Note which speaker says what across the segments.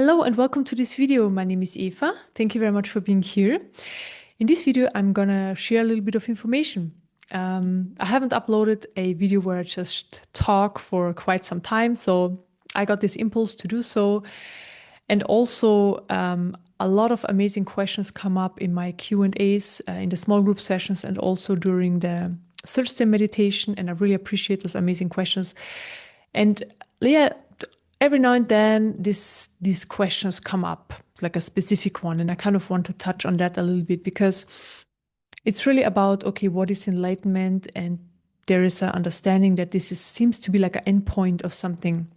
Speaker 1: Hello and welcome to this video. My name is Eva. Thank you very much for being here. In this video, I'm gonna share a little bit of information. I haven't uploaded a video where I just talk for quite some time, so I got this impulse to do so. And also, a lot of amazing questions come up in my Q&As, in the small group sessions, and also during the Thursday meditation. And I really appreciate those amazing questions. And yeah, every now and then these questions come up, like a specific one, and I kind of want to touch on that a little bit because it's really about, okay, what is enlightenment? And there is an understanding that seems to be like an endpoint of something.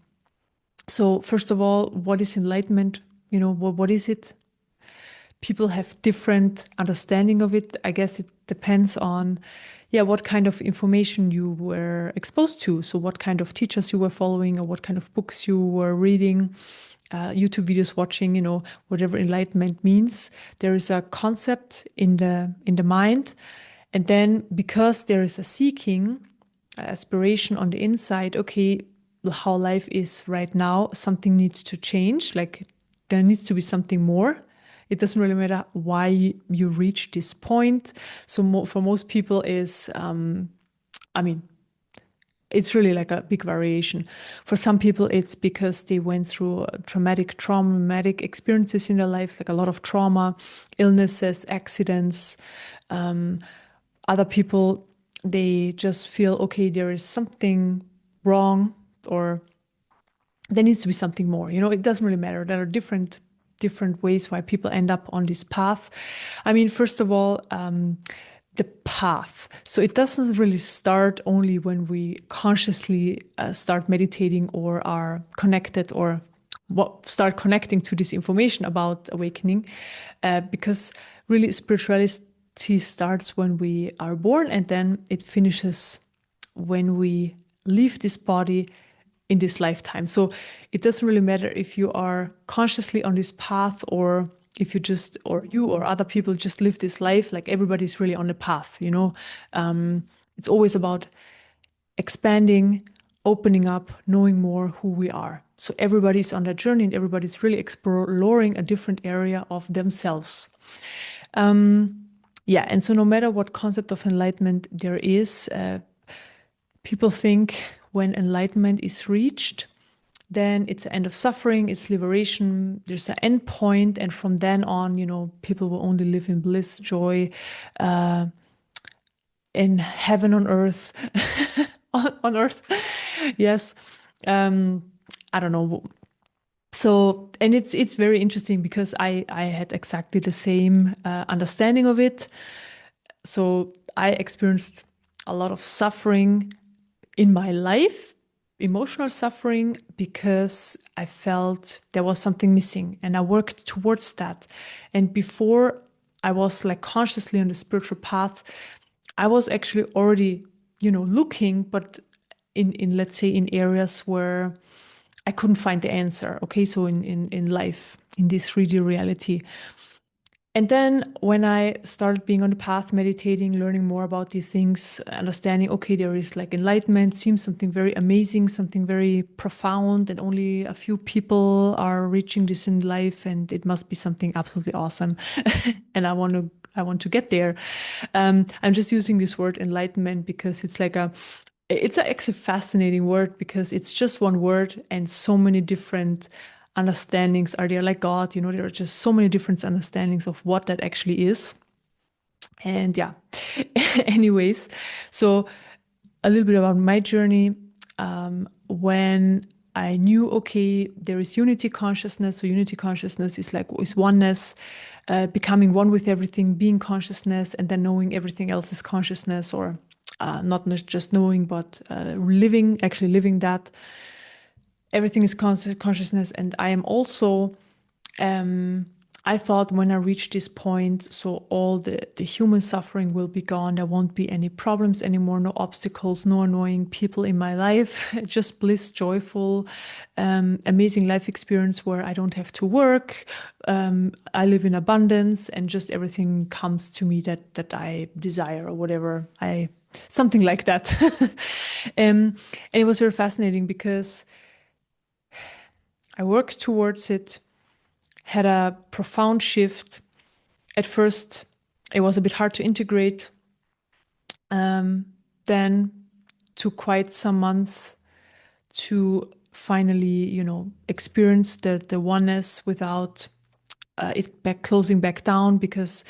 Speaker 1: So first of all, what is enlightenment? You know, what is it? People have different understanding of it. I guess it depends on what kind of information you were exposed to. So what kind of teachers you were following, or what kind of books you were reading, YouTube videos watching, you know, whatever enlightenment means. There is a concept in the mind. And then because there is a seeking, aspiration on the inside, okay, how life is right now, something needs to change. Like there needs to be something more. It doesn't really matter why you reach this point. So for most people it's really like a big variation. For some people, it's because they went through traumatic experiences in their life, like a lot of trauma, illnesses, accidents. Other people, they just feel, okay, there is something wrong, or there needs to be something more. You know, it doesn't really matter. There are different ways why people end up on this path. I mean, first of all, the path. So it doesn't really start only when we consciously start meditating or are connected, or start connecting to this information about awakening, because really spirituality starts when we are born, and then it finishes when we leave this body in this lifetime. So it doesn't really matter if you are consciously on this path, or if you just, or you or other people just live this life. Like everybody's really on the path, you know. It's always about expanding, opening up, knowing more who we are. So everybody's on that journey, and everybody's really exploring a different area of themselves. And so no matter what concept of enlightenment there is, people think when enlightenment is reached, then it's the end of suffering, it's liberation, there's an end point, and from then on, you know, people will only live in bliss, joy, in heaven on earth, on earth. Yes. I don't know. So, and it's very interesting because I had exactly the same understanding of it. So I experienced a lot of suffering in my life, emotional suffering, because I felt there was something missing, and I worked towards that. And before I was like consciously on the spiritual path, I was actually already, you know, looking, but in let's say in areas where I couldn't find the answer. Okay, so in life, in this 3D reality. And then when I started being on the path, meditating, learning more about these things, understanding, okay, there is like enlightenment, seems something very amazing, something very profound, and only a few people are reaching this in life, and it must be something absolutely awesome. And I want to get there. I'm just using this word enlightenment because it's actually a fascinating word, because it's just one word and so many different understandings are there, like God, you know, there are just so many different understandings of what that actually is. And yeah, anyways, so a little bit about my journey. When I knew, okay, there is unity consciousness. So unity consciousness is oneness, becoming one with everything, being consciousness, and then knowing everything else is consciousness, or not just knowing, but living that. Everything is consciousness. And I am also, I thought when I reach this point, so all the human suffering will be gone. There won't be any problems anymore, no obstacles, no annoying people in my life, just bliss, joyful, amazing life experience where I don't have to work. I live in abundance, and just everything comes to me that I desire, or whatever, something like that. And it was very fascinating because I worked towards it, had a profound shift. At first, it was a bit hard to integrate. Then took quite some months to finally, experience the oneness without it closing back down, because,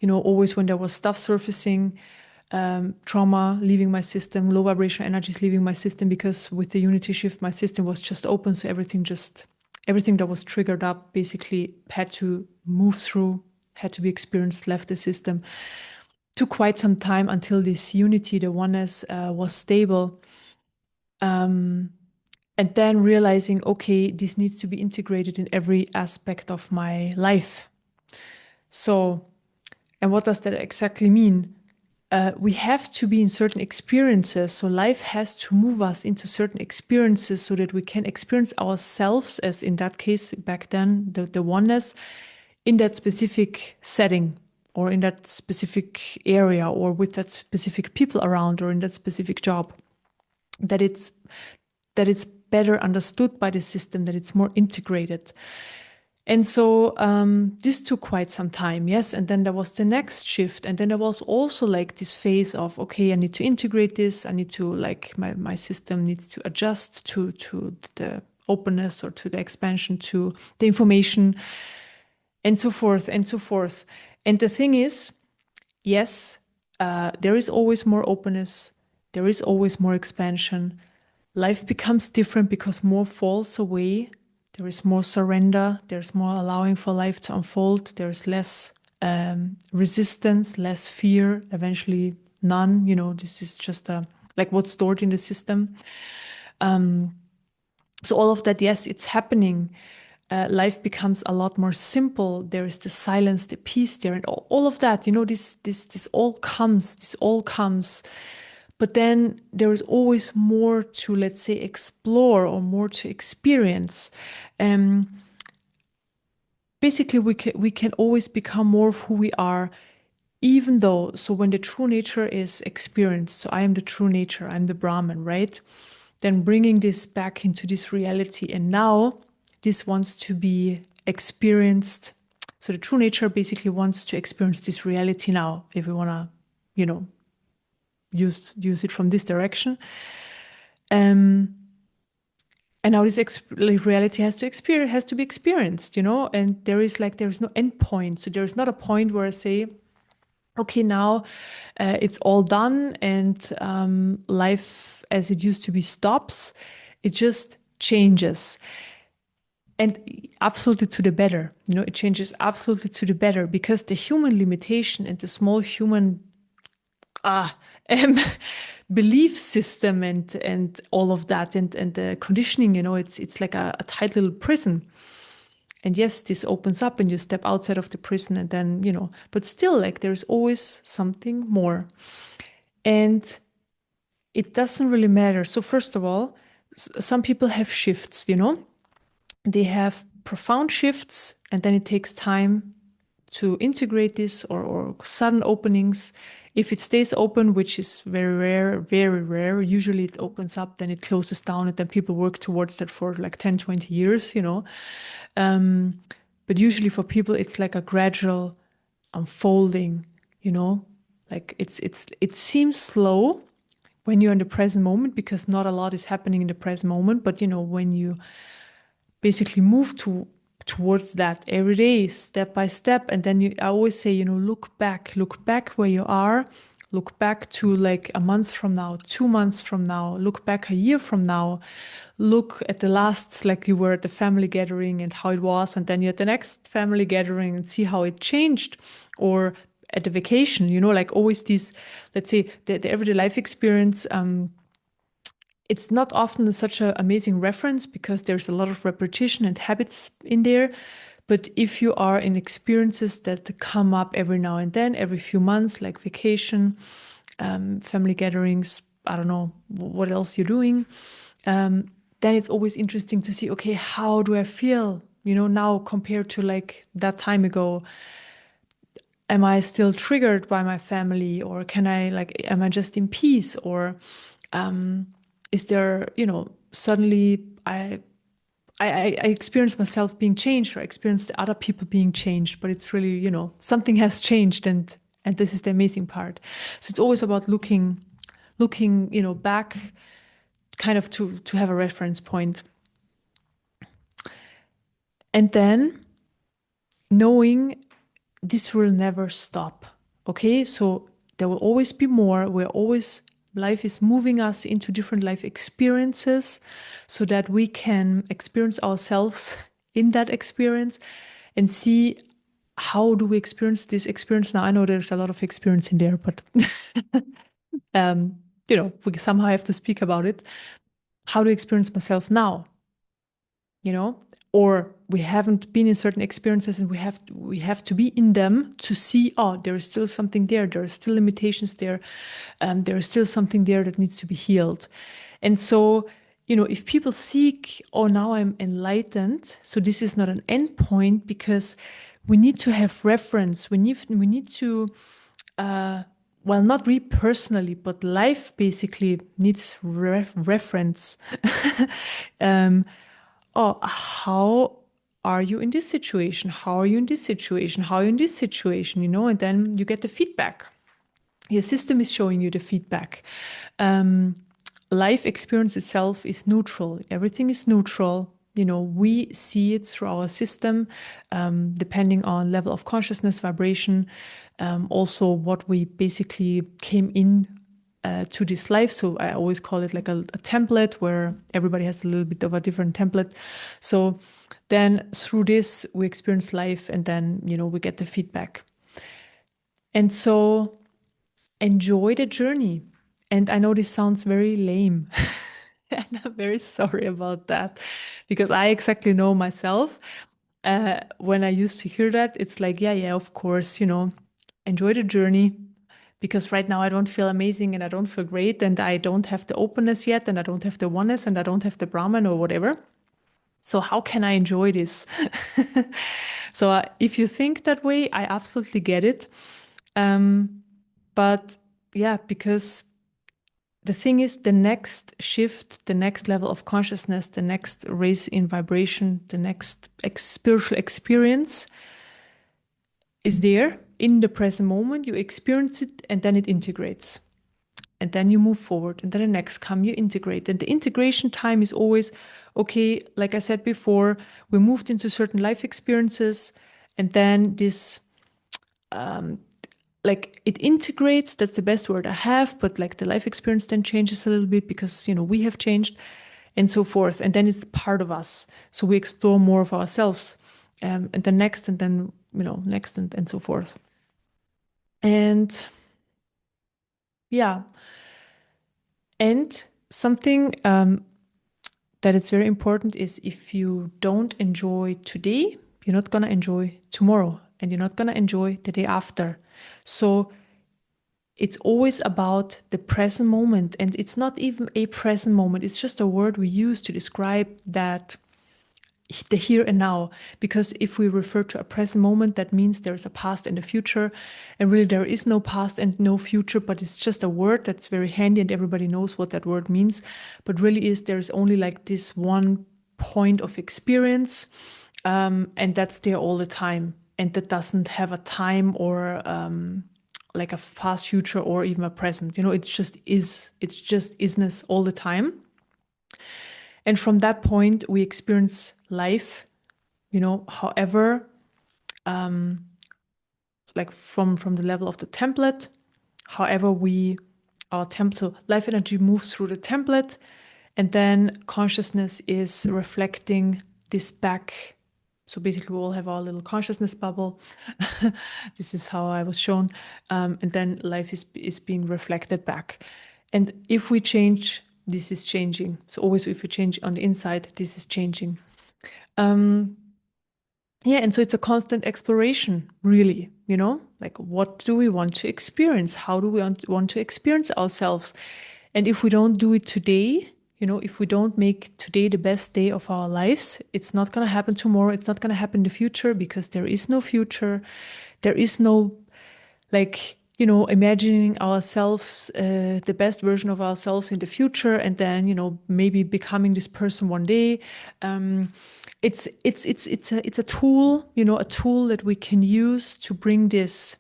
Speaker 1: always when there was stuff surfacing, trauma leaving my system, low vibration energies leaving my system, because with the unity shift, my system was just open. So everything that was triggered up basically had to move through, had to be experienced, left the system. Took quite some time until this unity, the oneness, was stable. And then realizing, okay, this needs to be integrated in every aspect of my life. So, and what does that exactly mean? We have to be in certain experiences. So life has to move us into certain experiences so that we can experience ourselves, as in that case back then, the oneness, in that specific setting, or in that specific area, or with that specific people around, or in that specific job. That it's better understood by the system, that it's more integrated. And so this took quite some time, yes. And then there was the next shift. And then there was also like this phase of, okay, I need to integrate this. I need to, like, my system needs to adjust to the openness, or to the expansion, to the information, and so forth, and so forth. And the thing is, yes, there is always more openness. There is always more expansion. Life becomes different because more falls away. There is more surrender. There's more allowing for life to unfold. There's less resistance, less fear, eventually none. This is just like what's stored in the system. So all of that, yes, it's happening. Life becomes a lot more simple. There is the silence, the peace there, and all of that. This all comes. This all comes. But then there is always more to, let's say, explore, or more to experience. Basically, we can always become more of who we are, even though, so when the true nature is experienced, so I am the true nature, I'm the Brahman, right? Then bringing this back into this reality. And now this wants to be experienced. So the true nature basically wants to experience this reality now, if we want to, use it from this direction. And now this reality has to be experienced, and there is no end point. So there is not a point where I say, okay, now it's all done, and life as it used to be stops. It just changes. And absolutely to the better. It changes absolutely to the better, because the human limitation and the small human belief system, and all of that, and the conditioning, it's like a tight little prison. And yes, this opens up and you step outside of the prison, and then, but still, like, there's always something more. And it doesn't really matter. So first of all, some people have shifts, they have profound shifts, and then it takes time to integrate this, or sudden openings. If it stays open, which is very rare, usually it opens up, then it closes down, and then people work towards that for like 10, 20 years, But usually for people, it's like a gradual unfolding, like it seems slow when you're in the present moment, because not a lot is happening in the present moment. But, when you basically move towards that every day, step by step. And then I always say, look back where you are, look back to like a month from now, 2 months from now, look back a year from now, look at the last, like you were at the family gathering and how it was, and then you're at the next family gathering and see how it changed, or at the vacation, like always these, let's say the everyday life experience. It's not often such an amazing reference, because there's a lot of repetition and habits in there. But if you are in experiences that come up every now and then, every few months, like vacation, family gatherings, I don't know what else you're doing, then it's always interesting to see, okay, how do I feel, now compared to like that time ago? Am I still triggered by my family, or am I just in peace? Or is there, suddenly I experience myself being changed, or I experience the other people being changed, but it's really, something has changed, and this is the amazing part. So it's always about looking, back, kind of to have a reference point. And then knowing this will never stop. Okay, so there will always be more. Life is moving us into different life experiences so that we can experience ourselves in that experience and see how do we experience this experience now. I know there's a lot of experience in there, but um, we somehow have to speak about it. How do I experience myself now? Or we haven't been in certain experiences and we have to be in them to see, oh, there is still something there are still limitations there, there is still something there that needs to be healed. And so, if people seek, oh, now I'm enlightened, so this is not an endpoint, because we need to have reference. We need to, well, not we personally, but life basically needs reference. um, oh, how are you in this situation? How are you in this situation? How are you in this situation? And then you get the feedback. Your system is showing you the feedback. Life experience itself is neutral. Everything is neutral. We see it through our system, depending on level of consciousness, vibration, also what we basically came in to this life. So I always call it like a template where everybody has a little bit of a different template. So then through this, we experience life, and then, we get the feedback. And so enjoy the journey. And I know this sounds very lame. And I'm very sorry about that, because I exactly know myself. When I used to hear that, it's like, yeah, of course, enjoy the journey, because right now I don't feel amazing and I don't feel great and I don't have the openness yet and I don't have the oneness and I don't have the Brahman or whatever. So how can I enjoy this? So if you think that way, I absolutely get it. But yeah, because the thing is, the next shift, the next level of consciousness, the next raise in vibration, the next spiritual experience is there in the present moment. You experience it and then it integrates. And then you move forward, and then the next come, you integrate. And the integration time is always, okay, like I said before, we moved into certain life experiences, and then this, like, it integrates. That's the best word I have, but like the life experience then changes a little bit because, we have changed, and so forth. And then it's part of us. So we explore more of ourselves, and then next, and then, next, and so forth. And yeah. And something that it's very important is, if you don't enjoy today, you're not going to enjoy tomorrow, and you're not going to enjoy the day after. So it's always about the present moment. And it's not even a present moment. It's just a word we use to describe that, the here and now. Because if we refer to a present moment, that means there's a past and a future, and really there is no past and no future, but it's just a word that's very handy and everybody knows what that word means. But really there's only like this one point of experience, and that's there all the time, and that doesn't have a time or like a past, future, or even a present. It's just isness all the time. And from that point, we experience life, however, like from the level of the template, however so life energy moves through the template, and then consciousness is reflecting this back. So basically, we all have our little consciousness bubble. This is how I was shown. And then life is being reflected back. And if we change, this is changing. So always, if we change on the inside, this is changing. Yeah, and so it's a constant exploration, really, like, what do we want to experience? How do we want to experience ourselves? And if we don't do it today, if we don't make today the best day of our lives, it's not going to happen tomorrow. It's not going to happen in the future, because there is no future. There is no, like, imagining ourselves, the best version of ourselves in the future, and then, maybe becoming this person one day. It's a tool, a tool that we can use to bring this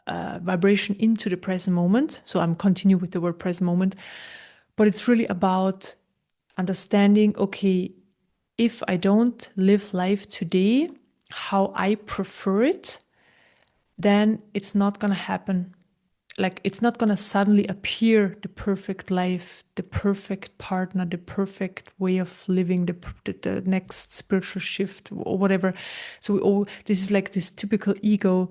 Speaker 1: vibration into the present moment. So I'm continuing with the word present moment, but it's really about understanding, okay, if I don't live life today how I prefer it, then it's not going to happen. Like, it's not going to suddenly appear the perfect life, the perfect partner, the perfect way of living, the next spiritual shift or whatever. So this is like this typical ego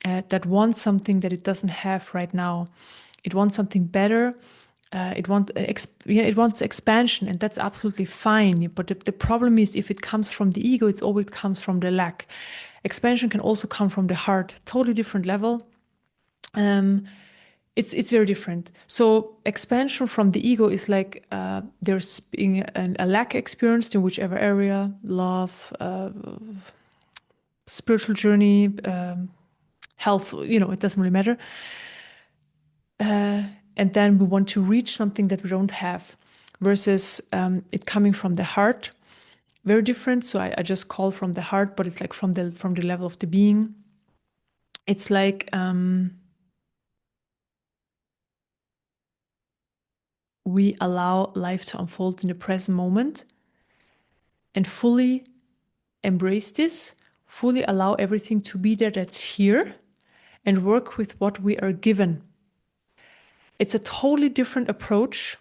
Speaker 1: that wants something that it doesn't have right now. It wants something better. It wants expansion, and that's absolutely fine. But the problem is, if it comes from the ego, it's always comes from the lack. Expansion can also come from the heart, totally different level. It's very different. So expansion from the ego is like there's being a lack experienced in whichever area, love, spiritual journey, health. It doesn't really matter. And then we want to reach something that we don't have, versus it coming from the heart. Very different. So I just call from the heart, but it's like from the level of the being. It's like we allow life to unfold in the present moment and fully embrace this, fully allow everything to be there that's here, and work with what we are given. It's a totally different approach,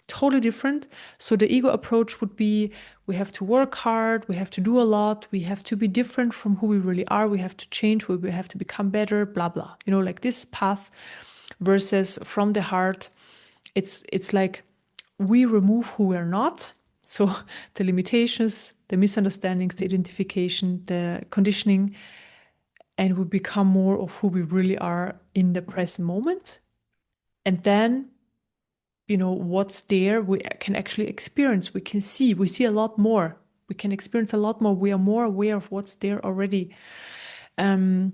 Speaker 1: totally different. So the ego approach would be, we have to work hard, we have to do a lot, we have to be different from who we really are, we have to change, we have to become better, blah, blah. Like this path, versus from the heart, it's like we remove who we're not. So the limitations, the misunderstandings, the identification, the conditioning, and we become more of who we really are in the present moment. And then, what's there, we can actually experience, we see a lot more. We can experience a lot more. We are more aware of what's there already. And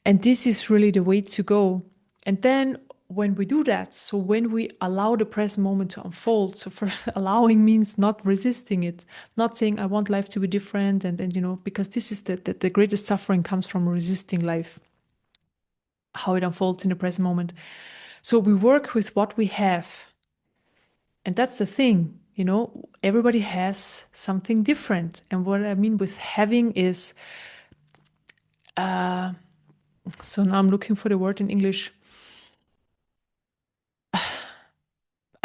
Speaker 1: this is really the way to go. And then when we do that, so when we allow the present moment to unfold, so first allowing means not resisting it, not saying I want life to be different, and because this is the greatest suffering comes from resisting life, how it unfolds in the present moment. So we work with what we have. And that's the thing, everybody has something different. And what I mean with having is, so now I'm looking for the word in English,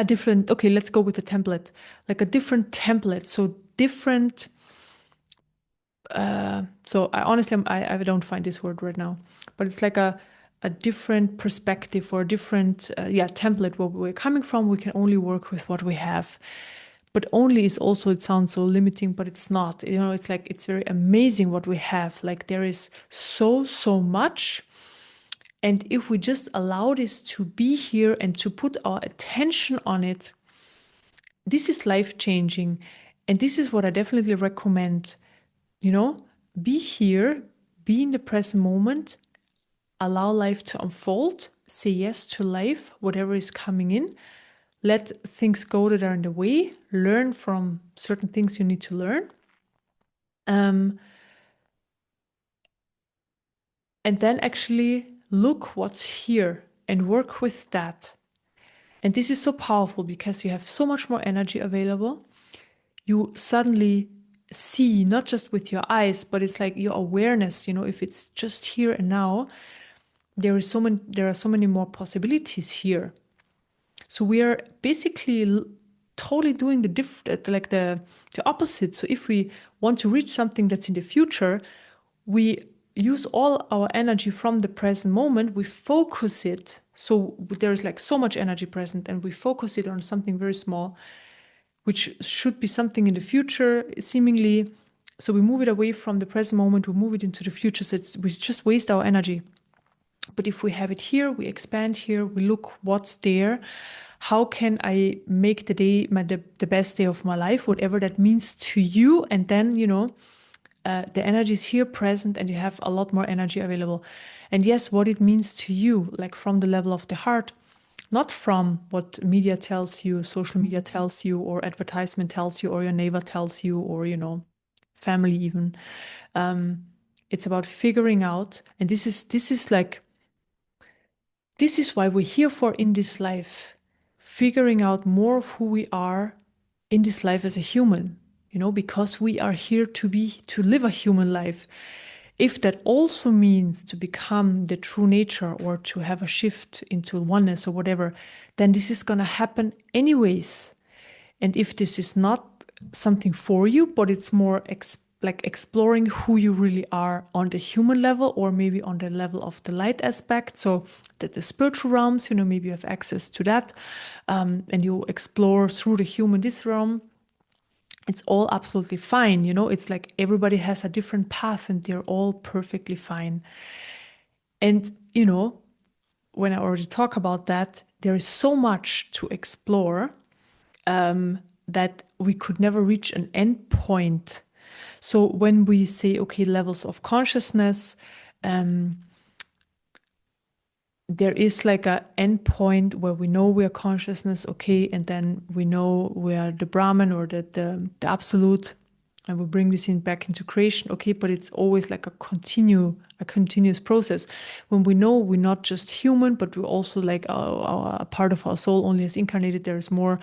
Speaker 1: okay, let's go with a template, like a different template. So different, so I honestly, I don't find this word right now, but it's like a different perspective, or a different, template where we're coming from. We can only work with what we have. But only is also, it sounds so limiting, but it's not. It's like, it's very amazing what we have. Like, there is so much. And if we just allow this to be here and to put our attention on it, this is life changing. And this is what I definitely recommend. Be here, be in the present moment, allow life to unfold, say yes to life, whatever is coming in. Let things go that are in the way. Learn from certain things you need to learn. And then actually look what's here and work with that. And this is so powerful because you have so much more energy available. You suddenly see, not just with your eyes, but it's like your awareness, if it's just here and now, there are so many more possibilities here. So we are basically totally doing the opposite. So if we want to reach something that's in the future, we use all our energy from the present moment. We focus it. So there's like so much energy present, and we focus it on something very small, which should be something in the future, seemingly. So we move it away from the present moment, we move it into the future. So we just waste our energy. But if we have it here, we expand here, we look what's there. How can I make the day the best day of my life, whatever that means to you? And then, the energy is here present and you have a lot more energy available. And yes, what it means to you, like from the level of the heart, not from what media tells you, social media tells you, or advertisement tells you, or your neighbor tells you, or, family even. It's about figuring out, and this is why we're here for in this life, figuring out more of who we are in this life as a human, because we are here to live a human life. If that also means to become the true nature or to have a shift into oneness or whatever, then this is going to happen anyways. And if this is not something for you, but it's more like exploring who you really are on the human level, or maybe on the level of the light aspect, so that the spiritual realms, maybe you have access to that, and you explore through the human this realm, it's all absolutely fine. It's like everybody has a different path and they're all perfectly fine. And, when I already talk about that, there is so much to explore, that we could never reach an end point. So when we say, okay, levels of consciousness, there is like a end point where we know we are consciousness, okay, and then we know we are the Brahman or the absolute, and we bring this in back into creation, okay, but it's always like a continuous process. When we know we're not just human, but we're also like a part of our soul only has incarnated, there is more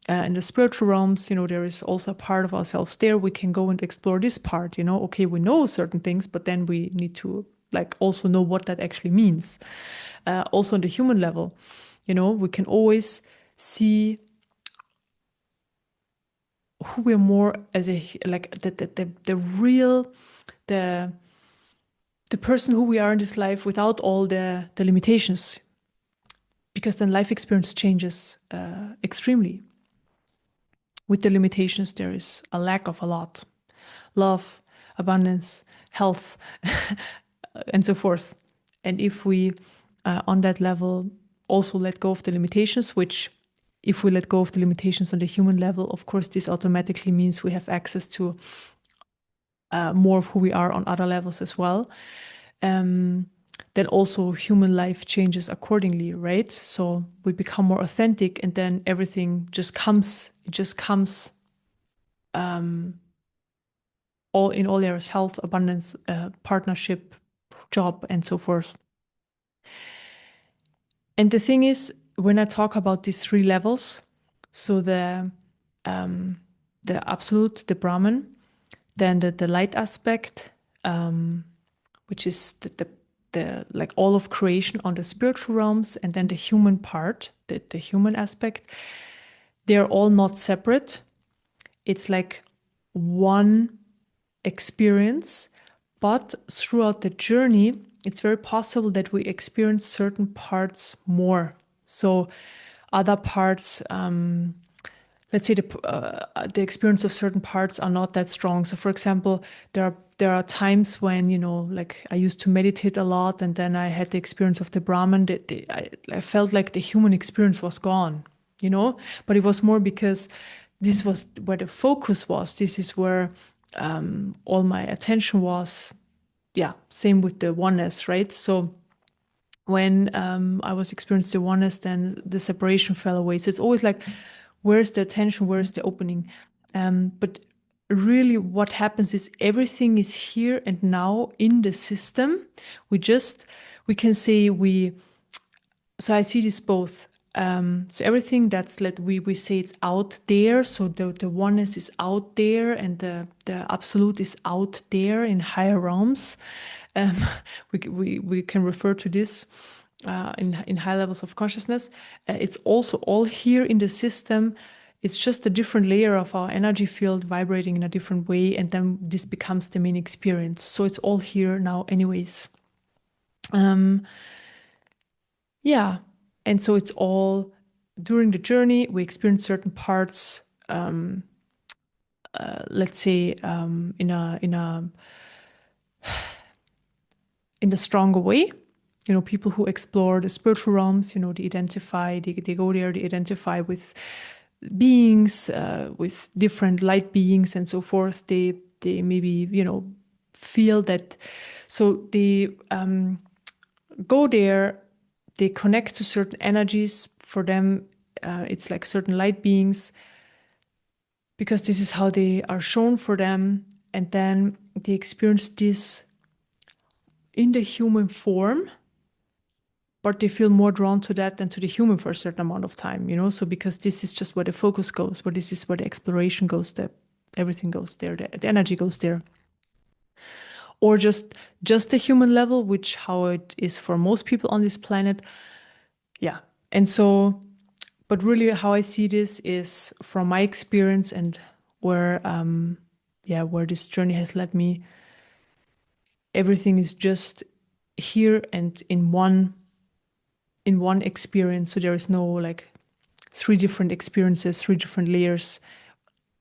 Speaker 1: in the spiritual realms, there is also a part of ourselves there. We can go and explore this part, okay, we know certain things, but then we need to like also know what that actually means. Also on the human level, we can always see who we're more as a, like the real, the person who we are in this life without all the limitations, because then life experience changes extremely. With the limitations, there is a lack of a lot: love, abundance, health, and so forth. And if we, on that level, also let go of the limitations, which, if we let go of the limitations on the human level, of course, this automatically means we have access to more of who we are on other levels as well. Then also human life changes accordingly, right? So we become more authentic, and then everything just comes. It just comes. All in all areas: health, abundance, partnership, job, and so forth. And the thing is, when I talk about these three levels, so the absolute, the Brahman, then the light aspect, which is the like all of creation on the spiritual realms, and then the human part, the human aspect, they're all not separate. It's like one experience, but throughout the journey, it's very possible that we experience certain parts more. So other parts, let's say the experience of certain parts are not that strong. So for example, there are times when, like I used to meditate a lot, and then I had the experience of the Brahman. I felt like the human experience was gone, but it was more because this was where the focus was. This is where all my attention was. Yeah, same with the oneness, right? So when I was experiencing the oneness, then the separation fell away. So it's always like, where's the attention? Where's the opening? But really what happens is everything is here and now in the system. We can say so I see this both. So everything that's like we say it's out there. So the oneness is out there, and the absolute is out there in higher realms. Um, we can refer to this in high levels of consciousness. It's also all here in the system. It's just a different layer of our energy field vibrating in a different way, and then this becomes the main experience. So it's all here now, anyways. Yeah. And so it's all during the journey, we experience certain parts, let's say, in a stronger way. People who explore the spiritual realms, they identify, they go there, they identify with beings, with different light beings and so forth. They maybe, feel that. So they go there, they connect to certain energies. For them, it's like certain light beings, because this is how they are shown for them. And then they experience this in the human form, but they feel more drawn to that than to the human for a certain amount of time, So because this is just where the focus goes, where this is where the exploration goes, that everything goes there, the energy goes there. Or just the human level, which how it is for most people on this planet. Yeah. And so, but really how I see this is from my experience and where where this journey has led me. Everything is just here and in one experience. So there is no like 3 different experiences, 3 different layers.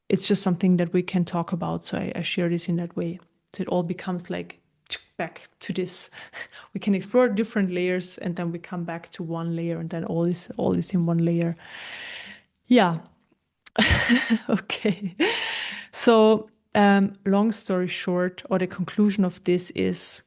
Speaker 1: It's just something that we can talk about. So I share this in that way. So it all becomes like back to this. We can explore different layers and then we come back to one layer, and then all is in one layer. Yeah. Okay. So long story short, or the conclusion of this is,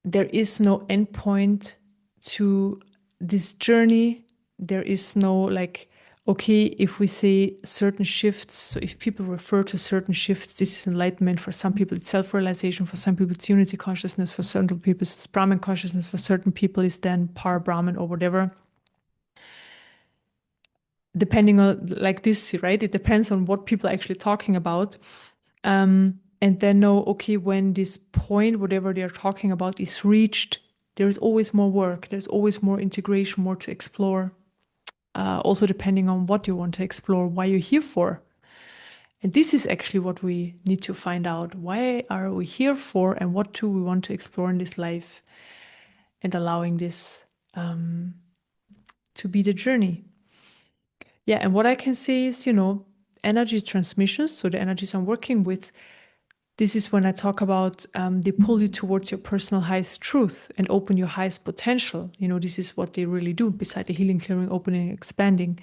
Speaker 1: there is no endpoint to this journey. There is no like, okay, if we say certain shifts, so if people refer to certain shifts, this is enlightenment. For some people, it's self-realization. For some people, it's unity consciousness. For certain people, it's Brahman consciousness. For certain people, it's then Par Brahman or whatever. Depending on like this, right? It depends on what people are actually talking about. And then know, okay, when this point, whatever they're talking about, is reached, there is always more work. There's always more integration, more to explore. Also depending on what you want to explore, why you're here for. And this is actually what we need to find out. Why are we here for, and what do we want to explore in this life? And allowing this to be the journey. Yeah, and what I can say is, energy transmissions, so the energies I'm working with, this is when I talk about they pull you towards your personal highest truth and open your highest potential. This is what they really do, beside the healing, clearing, opening, expanding.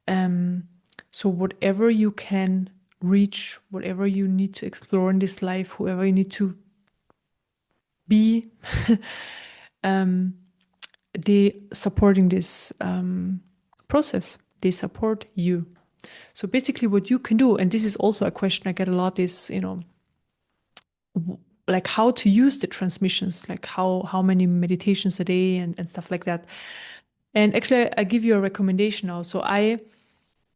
Speaker 1: So whatever you can reach, whatever you need to explore in this life, whoever you need to be, they supporting this process. They support you. So basically what you can do, and this is also a question I get a lot, is, like how to use the transmissions, like how many meditations a day and stuff like that. And actually I give you a recommendation now. So I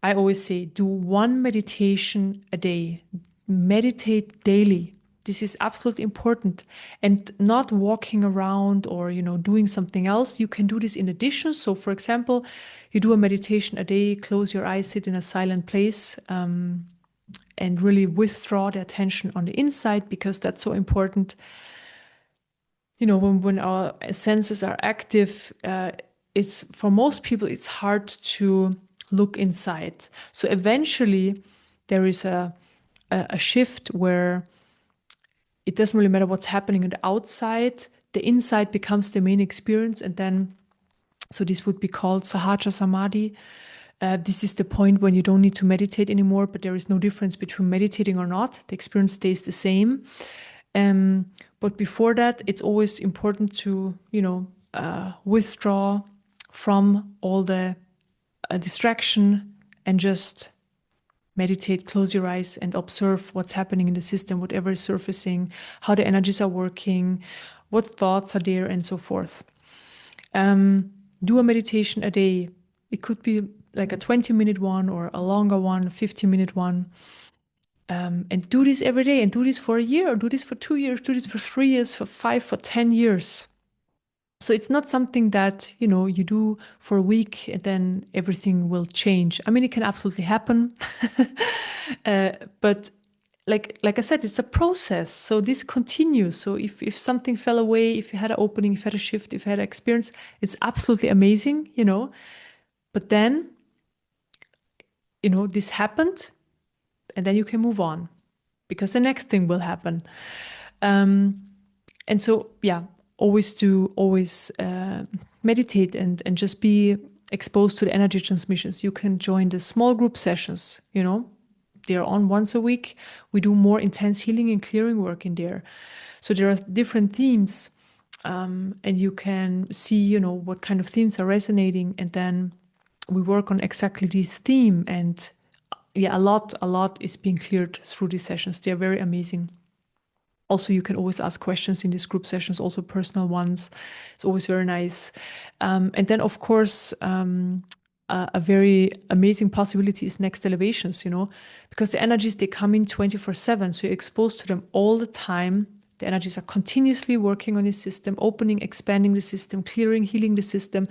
Speaker 1: always say, do 1 meditation a day. Meditate daily. This is absolutely important. And not walking around or, doing something else. You can do this in addition. So for example, you do a meditation a day, close your eyes, sit in a silent place, and really withdraw the attention on the inside, because that's so important. When our senses are active, it's for most people, it's hard to look inside. So eventually there is a shift where it doesn't really matter what's happening on the outside. The inside becomes the main experience. And then, so this would be called Sahaja Samadhi. This is the point when you don't need to meditate anymore, but there is no difference between meditating or not. The experience stays the same. But before that, it's always important to, withdraw from all the distraction and just meditate, close your eyes and observe what's happening in the system, whatever is surfacing, how the energies are working, what thoughts are there, and so forth. Do a meditation a day. It could be like a 20-minute one or a longer one, a 15-minute one. And do this every day, and do this for a year, or do this for 2 years, do this for 3 years, for 5, for 10 years. So it's not something that, you do for a week and then everything will change. I mean, it can absolutely happen. But like I said, it's a process. So this continues. So if something fell away, if you had an opening, if you had a shift, if you had an experience, it's absolutely amazing, But then, this happened, and then you can move on, because the next thing will happen. And so, yeah, always meditate and just be exposed to the energy transmissions. You can join the small group sessions, they're on once a week. We do more intense healing and clearing work in there. So there are different themes, and you can see, what kind of themes are resonating, and then we work on exactly this theme. And yeah, a lot is being cleared through these sessions. They're very amazing. Also, you can always ask questions in these group sessions, also personal ones. It's always very nice. And then, of course, a very amazing possibility is next elevations, because the energies, they come in 24/7. So you're exposed to them all the time. The energies are continuously working on your system, opening, expanding the system, clearing, healing the system.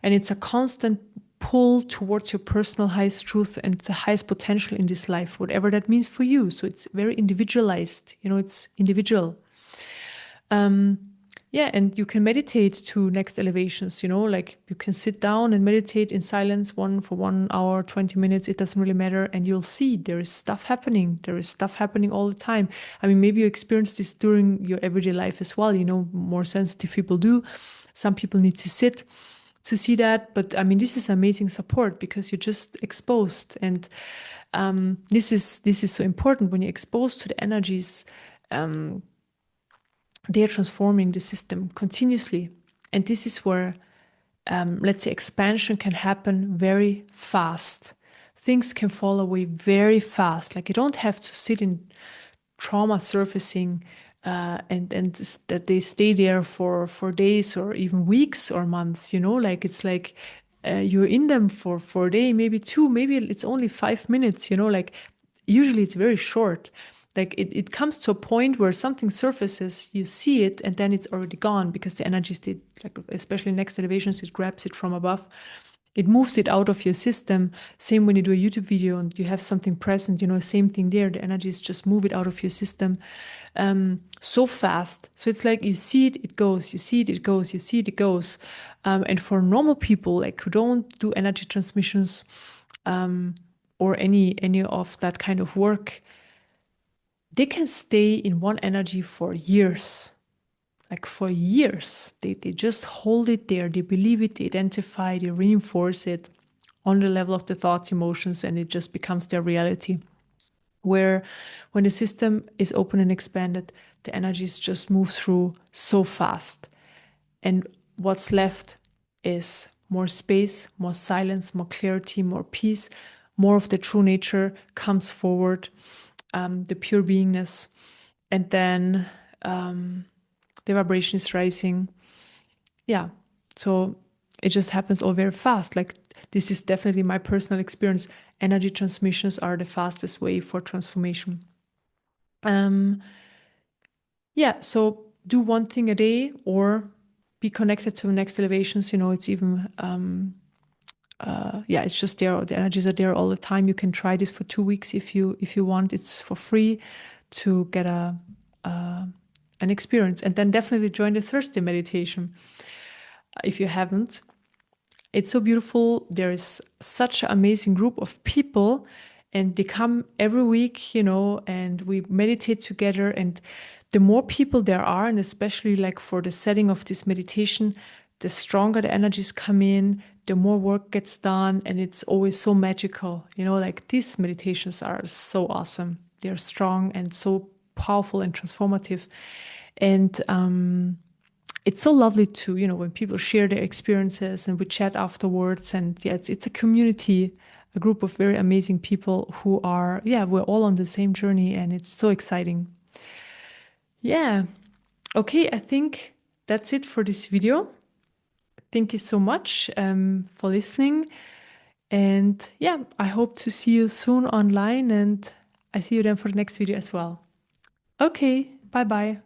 Speaker 1: And it's a constant pull towards your personal highest truth and the highest potential in this life, whatever that means for you. So it's very individualized, it's individual. Yeah, and you can meditate to next elevations, like you can sit down and meditate in silence for 1 hour, 20 minutes. It doesn't really matter. And you'll see there is stuff happening. There is stuff happening all the time. I mean, maybe you experience this during your everyday life as well. More sensitive people do. Some people need to sit to see that. But I mean, this is amazing support because you're just exposed. And this is so important when you're exposed to the energies. They are transforming the system continuously. And this is where, let's say, expansion can happen very fast. Things can fall away very fast. Like you don't have to sit in trauma surfacing and that they stay there for days or even weeks or months, like it's like you're in them for a day, maybe two, maybe it's only 5 minutes, like usually it's very short. Like it comes to a point where something surfaces, you see it, and then it's already gone because the energies did, like especially next elevations, it grabs it from above. It moves it out of your system. Same when you do a YouTube video and you have something present, same thing there. The energies just move it out of your system so fast. So it's like you see it, it goes, you see it, it goes, you see it, it goes. And for normal people, like who don't do energy transmissions or any of that kind of work, they can stay in one energy for years. Like for years. They just hold it there. They believe it, they identify, they reinforce it on the level of the thoughts, emotions, and it just becomes their reality. Where when the system is open and expanded, the energies just move through so fast. And what's left is more space, more silence, more clarity, more peace, more of the true nature comes forward, the pure beingness. And then the vibration is rising. Yeah. So it just happens all very fast. Like this is definitely my personal experience. Energy transmissions are the fastest way for transformation. Yeah. So do one thing a day or be connected to the next elevations. It's even, yeah, it's just there. The energies are there all the time. You can try this for 2 weeks if you want. It's for free to get an experience, and then definitely join the Thursday meditation if you haven't. It's so beautiful. There is such an amazing group of people, and they come every week, and we meditate together. And the more people there are, and especially like for the setting of this meditation, the stronger the energies come in, the more work gets done, and it's always so magical. Like these meditations are so awesome. They're strong and so powerful and transformative. And it's so lovely to, when people share their experiences and we chat afterwards. And yeah, it's a community, a group of very amazing people who are, yeah, we're all on the same journey, and it's so exciting. Yeah. Okay, I think that's it for this video. Thank you so much for listening. And yeah, I hope to see you soon online, and I see you then for the next video as well. Okay, bye bye.